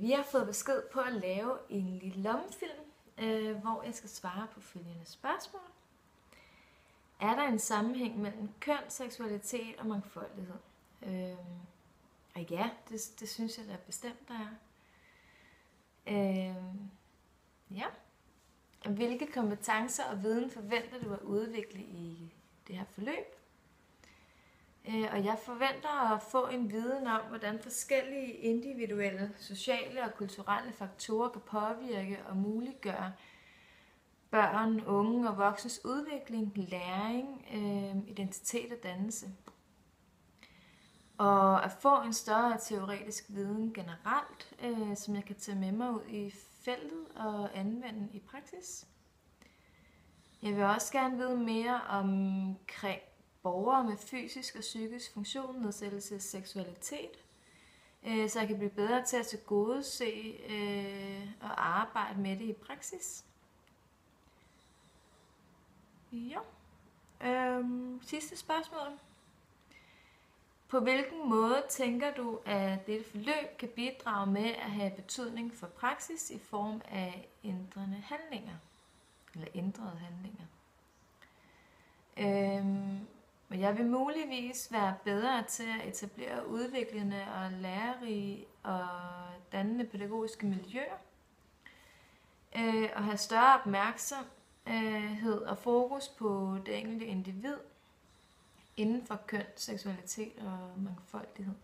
Vi har fået besked på at lave en lille lommefilm, hvor jeg skal svare på følgende spørgsmål. Er der en sammenhæng mellem køn, seksualitet og mangfoldighed? Og ja, det synes jeg da bestemt, der er. Ja. Hvilke kompetencer og viden forventer du at udvikle i det her forløb? Og jeg forventer at få en viden om, hvordan forskellige individuelle, sociale og kulturelle faktorer kan påvirke og muliggøre børn, unge og voksnes udvikling, læring, identitet og dannelse. Og at få en større teoretisk viden generelt, som jeg kan tage med mig ud i feltet og anvende i praksis. Jeg vil også gerne vide mere omkring borgere med fysisk og psykisk funktionsnedsættelse og seksualitet, så jeg kan blive bedre til at tilgodese og arbejde med det i praksis. Ja. Sidste spørgsmål. På hvilken måde tænker du, at dette forløb kan bidrage med at have betydning for praksis i form af ændrede handlinger? Men jeg vil muligvis være bedre til at etablere udviklende og lærerige og dannende pædagogiske miljøer, og have større opmærksomhed og fokus på det enkelte individ inden for køn, seksualitet og mangfoldighed.